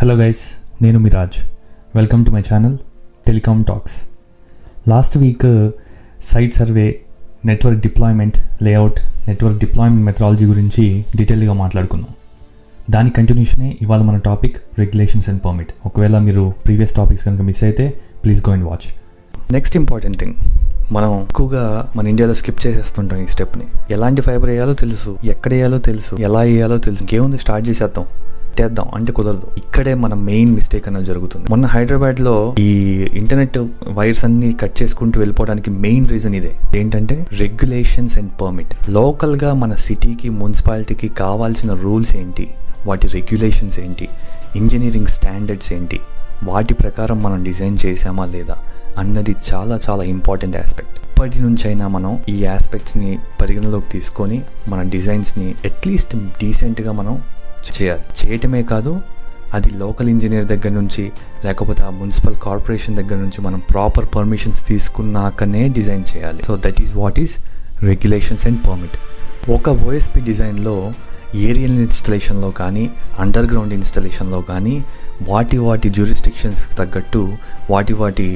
Hello guys, నేను Miraj. Welcome to my channel telecom talks. Last week site survey, network deployment layout, network deployment methodology గురించి డీటెయిల్గా మాట్లాడుకున్నాం. దాని కంటిన్యూషనే ఇవాళ మన టాపిక్ రెగ్యులేషన్స్ అండ్ పర్మిట్. ఒకవేళ మీరు ప్రీవియస్ టాపిక్స్ కనుక మిస్ అయితే please go and watch. Next important thing, మనం ఎక్కువగా మన ఇండియాలో స్కిప్ చేసేస్తుంటాం ఈ స్టెప్ని. ఎలాంటి ఫైబర్ వేయాలో తెలుసు, ఎక్కడ వేయాలో తెలుసు, ఎలా వేయాలో తెలుసు, ఇంకేముంది స్టార్ట్ చేసేద్దాం అంటే కుదరదు. ఇక్కడే మన మెయిన్ మిస్టేక్ అనేది జరుగుతుంది. మొన్న హైదరాబాద్లో ఈ ఇంటర్నెట్ వైర్స్ అన్ని కట్ చేసుకుంటూ వెళ్ళిపోవడానికి మెయిన్ రీజన్ ఇదే. ఏంటంటే రెగ్యులేషన్స్ అండ్ పర్మిట్. లోకల్గా మన సిటీకి, మున్సిపాలిటీకి కావాల్సిన రూల్స్ ఏంటి, వాటి రెగ్యులేషన్స్ ఏంటి, ఇంజనీరింగ్ స్టాండర్డ్స్ ఏంటి, వాటి ప్రకారం మనం డిజైన్ చేసామా లేదా అన్నది చాలా చాలా ఇంపార్టెంట్ ఆస్పెక్ట్. ఇప్పటి నుంచైనా మనం ఈ ఆస్పెక్ట్స్ని పరిగణలోకి తీసుకొని మన డిజైన్స్ని అట్లీస్ట్ డీసెంట్గా మనం చేయటమే కాదు, అది లోకల్ ఇంజనీర్ దగ్గర నుంచి లేకపోతే ఆ మున్సిపల్ కార్పొరేషన్ దగ్గర నుంచి మనం ప్రాపర్ పర్మిషన్స్ తీసుకున్నాకనే డిజైన్ చేయాలి. So that is what is regulations and permit. ఒక ఓఎస్పి డిజైన్లో ఏరియల్ ఇన్స్టలేషన్లో కానీ, అండర్ గ్రౌండ్ ఇన్స్టలేషన్లో కానీ వాటి జ్యూరిస్డిక్షన్స్ తగ్గట్టు వాటి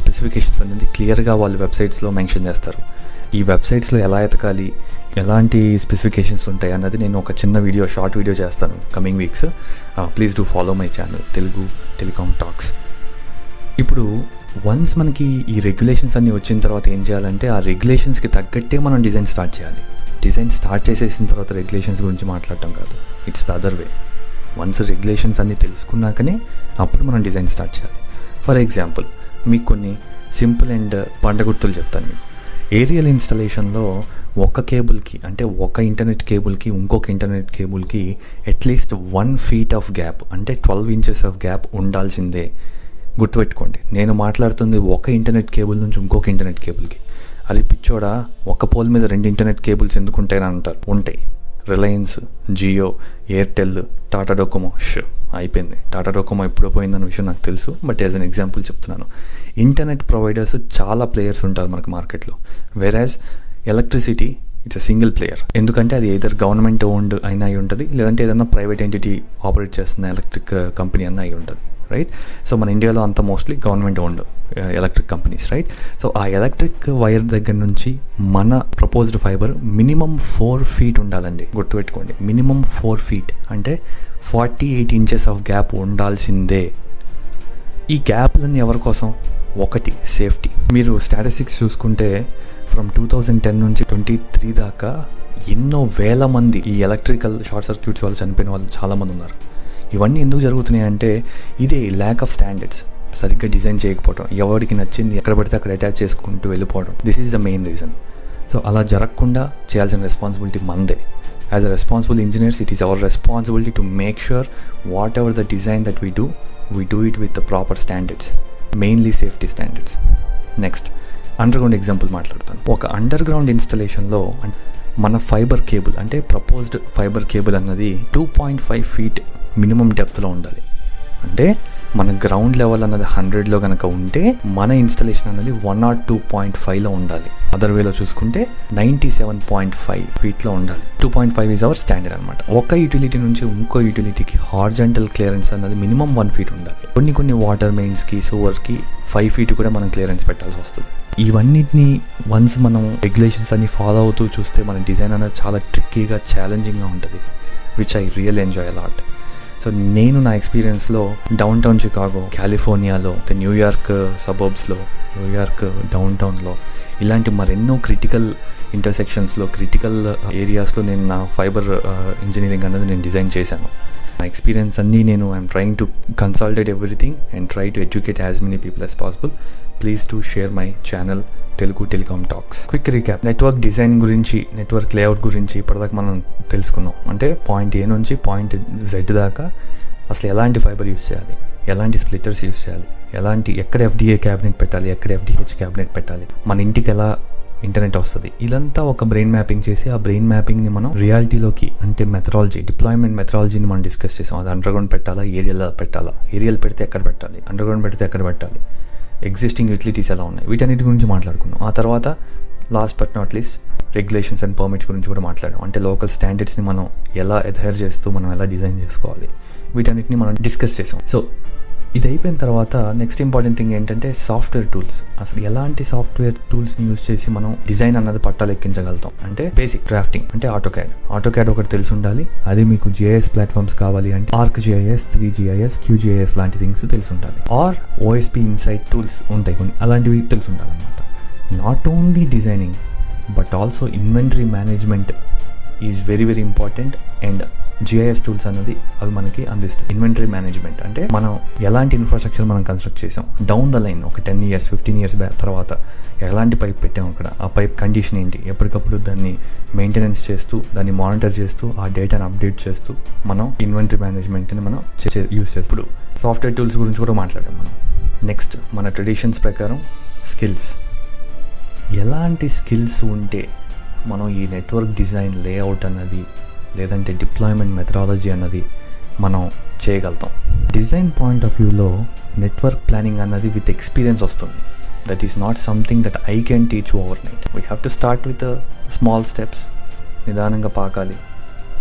స్పెసిఫికేషన్స్ అనేది క్లియర్గా వాళ్ళు వెబ్సైట్స్లో మెన్షన్ చేస్తారు. ఈ వెబ్సైట్స్లో ఎలా ఎతకాలి, ఎలాంటి స్పెసిఫికేషన్స్ ఉంటాయి అన్నది నేను ఒక చిన్న షార్ట్ వీడియో చేస్తాను coming weeks. Please do follow my channel Telugu telecom talks. ఇప్పుడు వన్స్ మనకి ఈ రెగ్యులేషన్స్ అన్నీ వచ్చిన తర్వాత ఏం చేయాలంటే ఆ రెగ్యులేషన్స్కి తగ్గట్టే మనం డిజైన్ స్టార్ట్ చేయాలి. డిజైన్ స్టార్ట్ చేసేసిన తర్వాత రెగ్యులేషన్స్ గురించి మాట్లాడటం కాదు, it's the other way. Once regulations అన్నీ తెలుసుకున్నాకనే అప్పుడు మనం డిజైన్ స్టార్ట్ చేయాలి. ఫర్ ఎగ్జాంపుల్ మీకు కొన్ని సింపుల్ అండ్ పంట గుర్తులు చెప్తాను. మీకు ఏరియల్ ఇన్స్టలేషన్లో ఒక కేబుల్కి, అంటే ఒక ఇంటర్నెట్ కేబుల్కి ఇంకొక ఇంటర్నెట్ కేబుల్కి అట్లీస్ట్ 1 feet ఆఫ్ గ్యాప్, అంటే 12 inches ఆఫ్ గ్యాప్ ఉండాల్సిందే. గుర్తుపెట్టుకోండి, నేను మాట్లాడుతుంది ఒక ఇంటర్నెట్ కేబుల్ నుంచి ఇంకొక ఇంటర్నెట్ కేబుల్కి. అది పిచ్చోడా, ఒక పోల్ మీద 2 ఇంటర్నెట్ కేబుల్స్ ఎందుకు ఉంటాయని అంటారు. ఉంటాయి. రిలయన్స్, జియో, ఎయిర్టెల్, టాటా డోకోమో అయిపోయింది. టాటా డోకోమో ఎప్పుడో పోయిందన్న విషయం నాకు తెలుసు, బట్ యాజ్ అన్ ఎగ్జాంపుల్ చెప్తున్నాను. ఇంటర్నెట్ ప్రొవైడర్స్ చాలా ప్లేయర్స్ ఉంటారు మనకు మార్కెట్లో. Whereas electricity it's a single player. ఎందుకంటే అది ఎయిదర్ గవర్నమెంట్ ఓన్డ్ అయినా అయి ఉంటుంది, లేదంటే ఏదైనా ప్రైవేట్ ఎంటిటీ ఆపరేట్ చేస్తున్న ఎలక్ట్రిక్ కంపెనీ అన్న అయి ఉంటుంది, రైట్? సో మన ఇండియాలో అంతా mostly government owned electric companies, right? So ఆ ఎలక్ట్రిక్ వైర్ దగ్గర నుంచి మన ప్రపోజ్డ్ ఫైబర్ మినిమం 4 feet ఉండాలండి. గుర్తుపెట్టుకోండి, మినిమం 4 feet అంటే 48 inches ఆఫ్ గ్యాప్ ఉండాల్సిందే. ఈ గ్యాప్లన్నీ ఎవరి కోసం? ఒకటి, సేఫ్టీ. మీరు స్టాటిస్టిక్స్ చూసుకుంటే ఫ్రమ్ 2010 నుంచి 23 దాకా ఎన్నో వేల మంది ఈ ఎలక్ట్రికల్ షార్ట్ సర్క్యూట్స్ వల్ల చనిపోయిన వాళ్ళు చాలామంది ఉన్నారు. ఇవన్నీ ఎందుకు జరుగుతున్నాయి అంటే ఇదే ల్యాక్ ఆఫ్ స్టాండర్డ్స్, సరిగ్గా డిజైన్ చేయకపోవడం, ఎవరికి నచ్చింది ఎక్కడ పడితే అక్కడ అటాచ్ చేసుకుంటూ వెళ్ళిపోవడం. This is the main reason. So అలా జరగకుండా చేయాల్సిన రెస్పాన్సిబిలిటీ మందే. As a responsible engineers, it is our responsibility to make sure what ever the design that we do it with the proper standards, mainly safety standards. Next under ground example మాట్లాడతాను. ఒక under ground ఇన్స్టలేషన్లో మన fibre cable, అంటే proposed fibre cable అన్నది 2.5 feet minimum డెప్త్లో ఉండాలి. అంటే మన ground level అన్నది 100లో కనుక ఉంటే మన ఇన్స్టలేషన్ అన్నది 102.5లో ఉండాలి. అదర్ వేలో చూసుకుంటే 97.5 feetలో ఉండాలి. 2.5 ఈజ్ అవర్ స్టాండర్డ్ అనమాట. ఒక యూటిలిటీ నుంచి ఇంకో యూటిలిటీకి హార్జంటల్ క్లియరెన్స్ అన్నది మినిమం 1 feet ఉండాలి. కొన్ని వాటర్ మెయిన్స్కి, సోవర్కి 5 feet కూడా మనం క్లియరెన్స్ పెట్టాల్సి వస్తుంది. ఇవన్నిటిని వన్స్ మనం రెగ్యులేషన్స్ అన్ని ఫాలో అవుతూ చూస్తే మన డిజైన్ అనేది చాలా ట్రిక్కీగా, ఛాలెంజింగ్గా ఉంటుంది, which I real enjoy a lot. So నేను నా ఎక్స్పీరియన్స్లో డౌన్ టౌన్ చికాగో, కాలిఫోర్నియాలో, న్యూయార్క్ సబర్బ్స్లో, న్యూయార్క్ డౌన్ టౌన్లో ఇలాంటి మరెన్నో క్రిటికల్ ఇంటర్సెక్షన్స్లో, క్రిటికల్ ఏరియాస్లో నేను నా ఫైబర్ ఇంజనీరింగ్ అనేది నేను డిజైన్ చేశాను. నా ఎక్స్పీరియన్స్ అన్నీ I'm trying to consolidate everything and try to educate as many people as possible. Please to share my channel Telugu telecom talks. Quick recap. Network design గురించి, network layout గురించి ఇప్పటిదాకా మనం తెలుసుకున్నాం. అంటే పాయింట్ ఏ నుంచి పాయింట్ జెడ్ దాకా అసలు ఎలాంటి ఫైబర్ యూస్ చేయాలి, ఎలాంటి స్ప్లిట్టర్స్ యూస్ చేయాలి, ఎక్కడ ఎఫ్డిఏ క్యాబినెట్ పెట్టాలి, ఎక్కడ ఎఫ్డిహెచ్ క్యాబినెట్ పెట్టాలి, మన ఇంటికి ఎలా ఇంటర్నెట్ వస్తుంది, ఇదంతా ఒక బ్రెయిన్ మ్యాపింగ్ చేసి ఆ బ్రెయిన్ మ్యాపింగ్ని మనం రియాలిటీలోకి, అంటే మెథడాలజీ, డిప్లాయ్మెంట్ మెథడాలజీని మనం డిస్కస్ చేసాం. అది అండర్ గ్రౌండ్ పెట్టాలా, ఏరియల్లో పెట్టాలా, ఏరియల్ పెడితే ఎక్కడ పెట్టాలి, అండర్ గ్రౌండ్ పెడితే ఎక్కడ పెట్టాలి, ఎగ్జిస్టింగ్ యూటిలిటీస్ ఎలా ఉన్నాయి, వీటన్నిటి గురించి మాట్లాడుకున్నాం. ఆ తర్వాత last but not least regulations and permits గురించి కూడా మాట్లాడాం. అంటే లోకల్ స్టాండర్డ్స్ని మనం ఎలా అడ్హైర్ చేస్తూ మనం ఎలా డిజైన్ చేసుకోవాలి, వీటన్నిటిని మనం డిస్కస్ చేసాం. సో ఇది అయిపోయిన తర్వాత నెక్స్ట్ ఇంపార్టెంట్ థింగ్ ఏంటంటే సాఫ్ట్వేర్ టూల్స్. అసలు ఎలాంటి సాఫ్ట్వేర్ టూల్స్ని యూజ్ చేసి మనం డిజైన్ అన్నది పట్టాలు ఎక్కించగలుగుతాం అంటే బేసిక్ డ్రాఫ్టింగ్ అంటే ఆటోక్యాడ్ ఒకటి తెలిసి ఉండాలి. అది మీకు GIS ప్లాట్ఫామ్స్ కావాలి అంటే ArcGIS, 3GIS, QGIS లాంటి థింగ్స్ తెలిసి ఉండాలి. ఆర్ OSP ఇన్సైట్ టూల్స్ ఉంటాయి కొన్ని, అలాంటివి తెలిసి ఉండాలన్నమాట. Not only designing but also inventory management is very very important. And GIS tools అన్నది అవి మనకి అందిస్తాయి. ఇన్వెంటరీ మేనేజ్మెంట్ అంటే మనం ఎలాంటి ఇన్ఫ్రాస్ట్రక్చర్ మనం కన్స్ట్రక్ట్ చేసాం, డౌన్ ద లైన్ ఒక 10 years 15 years తర్వాత ఎలాంటి పైప్ పెట్టాం, అక్కడ ఆ పైప్ కండిషన్ ఏంటి, ఎప్పటికప్పుడు దాన్ని మెయింటెనెన్స్ చేస్తూ దాన్ని మానిటర్ చేస్తూ ఆ డేటాని అప్డేట్ చేస్తూ మనం ఇన్వెంటరీ మేనేజ్మెంట్ని మనం యూస్ చేస్తాం. ఇప్పుడు సాఫ్ట్వేర్ టూల్స్ గురించి కూడా మాట్లాడాం మనం. నెక్స్ట్ మన ట్రెడిషన్స్ ప్రకారం స్కిల్స్. ఎలాంటి స్కిల్స్ ఉంటే మనం ఈ నెట్వర్క్ డిజైన్ లేఅవుట్ అన్నది లేదంటే డిప్లాయ్మెంట్ మెథడాలజీ అన్నది మనం చేయగలుగుతాం. డిజైన్ పాయింట్ ఆఫ్ వ్యూలో నెట్వర్క్ ప్లానింగ్ అన్నది విత్ ఎక్స్పీరియన్స్ వస్తుంది. That is not something that I can teach over night. We have to start with small steps. నిదానంగా పాకాలి,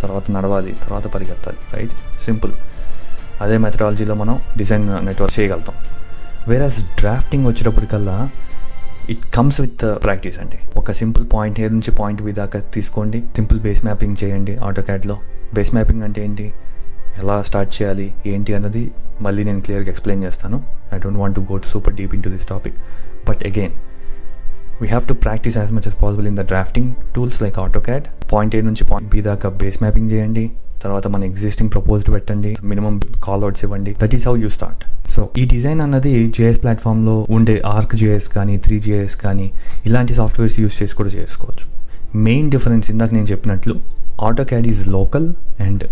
తర్వాత నడవాలి, తర్వాత పరిగెత్తాలి, రైట్? సింపుల్. అదే మెథడాలజీలో మనం డిజైన్ నెట్వర్క్ చేయగలుగుతాం. వేరస్ డ్రాఫ్టింగ్ వచ్చేటప్పటికల్లా ఇట్ కమ్స్ విత్ ప్రాక్టీస్. అంటే ఒక సింపుల్ పాయింట్ ఏ నుంచి పాయింట్ బి దాకా తీసుకోండి, సింపుల్ బేస్ మ్యాపింగ్ చేయండి ఆటోక్యాడ్లో. బేస్ మ్యాపింగ్ అంటే ఏంటి, ఎలా స్టార్ట్ చేయాలి ఏంటి అన్నది మళ్ళీ నేను క్లియర్గా ఎక్స్ప్లెయిన్ చేస్తాను. I don't want to go super deep in to this topic. But again we have to practice as much as possible in the drafting tools like AutoCAD. Point A నుంచి point B దాకా base mapping చేయండి, తర్వాత మన existing proposed పెట్టండి, minimum callouts ఇవ్వండి. That is how you start. So ఈ design అన్నది GIS ప్లాట్ఫామ్లో ఉండే ArcGIS కానీ 3GIS కానీ ఇలాంటి సాఫ్ట్వేర్స్ యూస్ చేసి కూడా చేసుకోవచ్చు. మెయిన్ డిఫరెన్స్ ఇందాక నేను చెప్పినట్లు AutoCAD is local and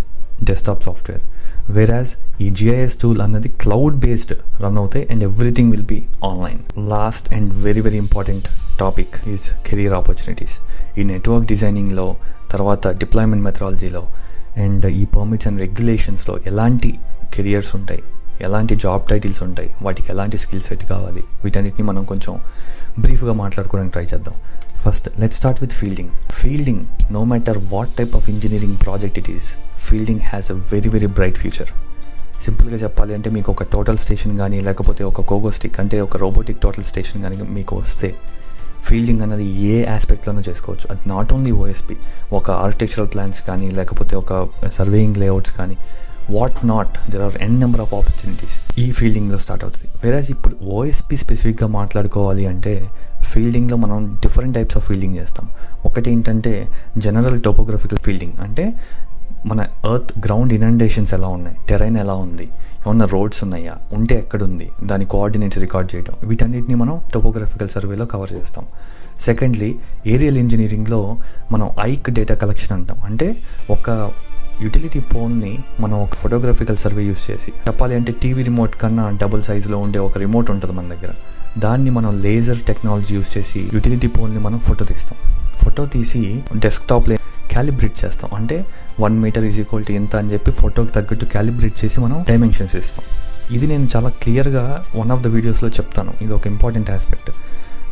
desktop software, whereas ఈ GIS టూల్ అన్నది క్లౌడ్ బేస్డ్ రన్ అవుతాయి and everything will be online. Last and very very important topic is career opportunities. ఈ నెట్వర్క్ డిజైనింగ్లో తర్వాత డిప్లాయ్మెంట్ మెథడాలజీలో అండ్ ఈ పర్మిట్స్ అండ్ రెగ్యులేషన్స్లో ఎలాంటి కెరియర్స్ ఉంటాయి, ఎలాంటి జాబ్ టైటిల్స్ ఉంటాయి, వాటికి ఎలాంటి స్కిల్ సెట్ కావాలి, వీటన్నిటిని మనం కొంచెం బ్రీఫ్గా మాట్లాడుకోవడానికి ట్రై చేద్దాం. First let's start with fielding. No matter what type of engineering project it is, fielding has a very very bright future. సింపుల్గా చెప్పాలి అంటే మీకు ఒక టోటల్ స్టేషన్ కానీ లేకపోతే ఒక కోగో స్టిక్ అంటే ఒక రోబోటిక్ టోటల్ స్టేషన్ కానీ మీకు వస్తే ఫీల్డింగ్ అన్నది ఏ ఆస్పెక్ట్లోనూ చేసుకోవచ్చు. అది నాట్ ఓన్లీ OSP, ఒక ఆర్కిటెక్చరల్ ప్లాన్స్ కానీ లేకపోతే ఒక సర్వేయింగ్ లేఅవుట్స్ కానీ what not, there are n number of opportunities ఈ ఫీల్డింగ్లో స్టార్ట్ అవుతుంది. వేరేజ్ ఇప్పుడు OSP స్పెసిఫిక్గా మాట్లాడుకోవాలి అంటే ఫీల్డింగ్లో మనం డిఫరెంట్ టైప్స్ ఆఫ్ ఫీల్డింగ్ చేస్తాం. ఒకటి ఏంటంటే జనరల్ టోపోగ్రఫికల్ ఫీల్డింగ్, అంటే మన ఎర్త్ గ్రౌండ్ ఇనండేషన్స్ ఎలా ఉన్నాయి, టెరైన్ ఎలా ఉంది, ఏమన్నా రోడ్స్ ఉన్నాయా, ఉంటే ఎక్కడుంది, దాని కోఆర్డినేట్స్ రికార్డ్ చేయడం, వీటన్నిటిని మనం టోపోగ్రఫికల్ సర్వేలో కవర్ చేస్తాం. సెకండ్లీ ఏరియల్ ఇంజనీరింగ్లో మనం ఐక్ డేటా కలెక్షన్ అంటాం. అంటే ఒక యూటిలిటీ పోల్ని మనం ఒక ఫోటోగ్రఫికల్ సర్వే యూస్ చేసి చెప్పాలి అంటే టీవీ రిమోట్ కన్నా డబుల్ సైజులో ఉండే ఒక రిమోట్ ఉంటుంది మన దగ్గర, దాన్ని మనం లేజర్ టెక్నాలజీ యూస్ చేసి యూటిలిటీ పోల్ని మనం ఫోటో తీస్తాం. ఫోటో తీసి డెస్క్టాప్లో క్యాలిబ్రేట్ చేస్తాం. అంటే 1 meter = ఎంత అని చెప్పి ఫోటోకి తగ్గట్టు క్యాలిబ్రేట్ చేసి మనం డైమెన్షన్స్ ఇస్తాం. ఇది నేను చాలా క్లియర్గా వన్ ఆఫ్ ద వీడియోస్లో చెప్తాను. ఇది ఒక ఇంపార్టెంట్ ఆస్పెక్ట్.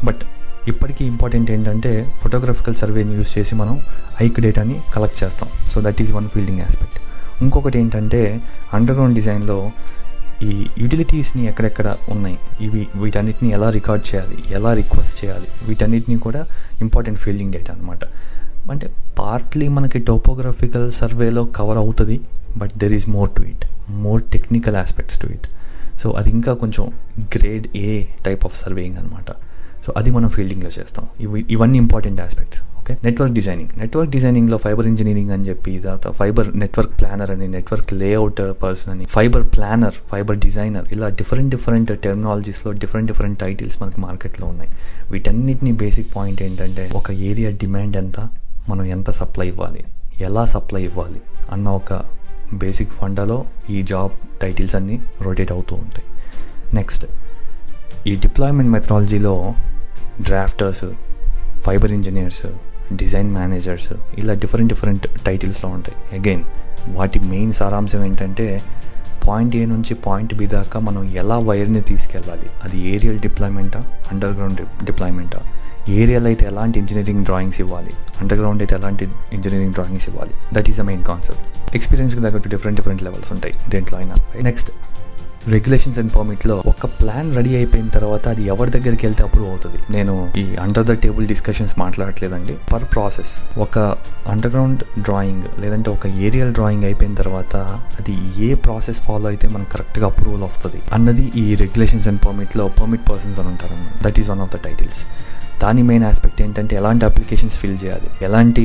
బట్ ఇప్పటికీ ఇంపార్టెంట్ ఏంటంటే ఫోటోగ్రఫికల్ సర్వేని యూస్ చేసి మనం ఐక్ డేటాని కలెక్ట్ చేస్తాం. So that is one fielding aspect. ఇంకొకటి ఏంటంటే అండర్గ్రౌండ్ డిజైన్లో ఈ యూటిలిటీస్ని ఎక్కడెక్కడ ఉన్నాయి, వీటన్నిటిని ఎలా రికార్డ్ చేయాలి, ఎలా రిక్వెస్ట్ చేయాలి, వీటన్నిటిని కూడా ఇంపార్టెంట్ ఫీల్డింగ్ డేటా అనమాట. అంటే పార్ట్లీ మనకి టోపోగ్రఫికల్ సర్వేలో కవర్ అవుతుంది, but there is more to it, more technical aspects to it. So అది ఇంకా కొంచెం grade A type of surveying అనమాట. సో అది మనం ఫీల్డింగ్లో చేస్తాం. ఇవన్నీ ఇంపార్టెంట్ ఆస్పెక్ట్స్. ఓకే, నెట్వర్క్ డిజైనింగ్లో ఫైబర్ ఇంజనీరింగ్ అని చెప్పి, తర్వాత ఫైబర్ నెట్వర్క్ ప్లానర్ అని, నెట్వర్క్ లేఅవుట్ పర్సన్ అని, ఫైబర్ ప్లానర్, ఫైబర్ డిజైనర్, ఇలా డిఫరెంట్ టెర్మినాలజీస్లో డిఫరెంట్ టైటిల్స్ మనకి మార్కెట్లో ఉన్నాయి. వీటన్నిటిని బేసిక్ పాయింట్ ఏంటంటే ఒక ఏరియా డిమాండ్ ఎంత, మనం ఎంత సప్లై ఇవ్వాలి, ఎలా సప్లై ఇవ్వాలి అన్న ఒక బేసిక్ ఫండాలో ఈ జాబ్ టైటిల్స్ అన్నీ రొటేట్ అవుతూ ఉంటాయి. నెక్స్ట్ ఈ డిప్లాయ్మెంట్ మెథడాలజీలో drafters, fibre engineers, design managers, ఇలా డిఫరెంట్ టైటిల్స్లో ఉంటాయి. అగైన్ వాటి మెయిన్ సారాంశం ఏంటంటే పాయింట్ ఏ నుంచి పాయింట్ బి దాకా మనం ఎలా వైర్ని తీసుకెళ్ళాలి, అది ఏరియల్ డిప్లాయ్మెంటా, అండర్ గ్రౌండ్ డిప్లాయ్మెంటా, ఏరియాలో అయితే ఎలాంటి ఇంజనీరింగ్ డ్రాయింగ్స్ ఇవ్వాలి, అండర్ గ్రౌండ్ అయితే ఎలాంటి ఇంజనీరింగ్ డ్రాయింగ్స్ ఇవ్వాలి, that is the main concept. ఎక్స్పీరియన్స్కి తగ్గట్టు డిఫరెంట్ లెవెల్స్ ఉంటాయి దేంట్లో అయినా. నెక్స్ట్ రెగ్యులేషన్స్ అండ్ పర్మిట్లో ఒక ప్లాన్ రెడీ అయిపోయిన తర్వాత అది ఎవరి దగ్గరికి వెళ్తే అప్రూవ్ అవుతుంది. నేను ఈ అండర్ ద టేబుల్ డిస్కషన్స్ మాట్లాడట్లేదండి. పర్ ప్రాసెస్ ఒక అండర్ గ్రౌండ్ డ్రాయింగ్ లేదంటే ఒక ఏరియల్ డ్రాయింగ్ అయిపోయిన తర్వాత అది ఏ ప్రాసెస్ ఫాలో అయితే మనకు కరెక్ట్గా అప్రూవల్ వస్తుంది అన్నది ఈ రెగ్యులేషన్స్ అండ్ పర్మిట్లో పర్మిట్ పర్సన్స్ అని ఉంటారు. That is one of the titles. దాని మెయిన్ ఆస్పెక్ట్ ఏంటంటే ఎలాంటి అప్లికేషన్స్ ఫిల్ చేయాలి, ఎలాంటి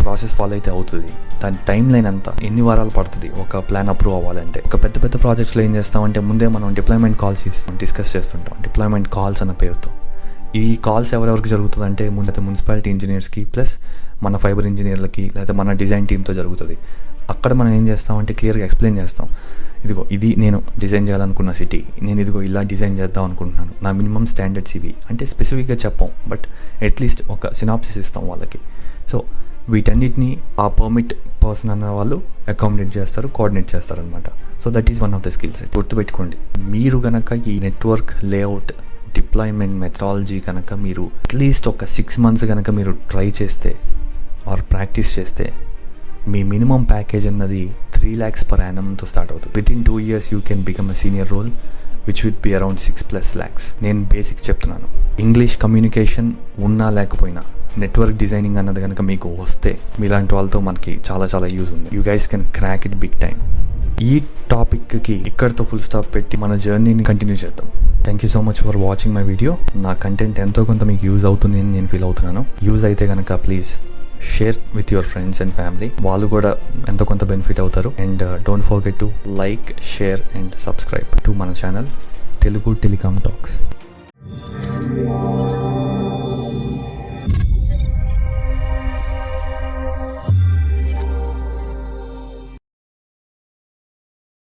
ప్రాసెస్ ఫాలో అయితే అవుతుంది, దాని టైం లైన్ అంతా ఎన్ని వారాలు పడుతుంది ఒక ప్లాన్ అప్రూవ్ అవ్వాలంటే. ఒక పెద్ద ప్రాజెక్ట్స్లో ఏం చేస్తామంటే ముందే మనం డిప్లాయ్మెంట్ కాల్స్ డిస్కస్ చేస్తుంటాం, డిప్లాయ్మెంట్ కాల్స్ అన్న పేరుతో. ఈ కాల్స్ ఎవరెవరికి జరుగుతుందంటే ముందైతే మున్సిపాలిటీ ఇంజనీర్స్కి ప్లస్ మన ఫైబర్ ఇంజనీర్లకి లేదా మన డిజైన్ టీమ్తో జరుగుతుంది. అక్కడ మనం ఏం చేస్తామంటే క్లియర్గా ఎక్స్ప్లెయిన్ చేస్తాం, ఇదిగో ఇది నేను డిజైన్ చేయాలనుకున్న సిటీ, నేను ఇదిగో ఇలా డిజైన్ చేద్దాం అనుకుంటున్నాను, నా మినిమం స్టాండర్డ్స్ ఇవి అంటే స్పెసిఫిక్గా చెప్పాం, బట్ అట్లీస్ట్ ఒక సినాప్సిస్ ఇస్తాం వాళ్ళకి. సో వీటన్నిటిని ఆ పర్మిట్ పర్సన్ అన్న వాళ్ళు అకామిడేట్ చేస్తారు, కోఆర్డినేట్ చేస్తారు అనమాట. So that is one of the skills. గుర్తుపెట్టుకోండి, మీరు కనుక ఈ నెట్వర్క్ లేఅవుట్ డిప్లాయ్మెంట్ మెథడాలజీ కనుక మీరు అట్లీస్ట్ ఒక 6 months కనుక మీరు ట్రై చేస్తే ఆర్ ప్రాక్టీస్ చేస్తే మీ మినిమం ప్యాకేజ్ అన్నది 3 lakhs per annumతో స్టార్ట్ అవుతుంది. Within 2 years you can become a senior role which will be around 6+ lakhs. నేను బేసిక్ చెప్తున్నాను. ఇంగ్లీష్ కమ్యూనికేషన్ ఉన్నా లేకపోయినా నెట్వర్క్ డిజైనింగ్ అన్నది కనుక మీకు వస్తే మీలాంటి వాళ్ళతో మనకి చాలా యూజ్ ఉంది. You guys can crack it big time. ఈ టాపిక్కి ఇక్కడితో ఫుల్ స్టాప్ పెట్టి మన జర్నీని కంటిన్యూ చేద్దాం. Thank you so much for watching my video. నా కంటెంట్ ఎంతో కొంత మీకు యూజ్ అవుతుంది అని నేను ఫీల్ అవుతున్నాను. యూజ్ అయితే కనుక please share with your friends and family, వాళ్ళు కూడా ఎంతో కొంత బెనిఫిట్ అవుతారు. And don't forget to like, share and subscribe to మన ఛానల్ తెలుగు టెలికామ్ టాక్స్.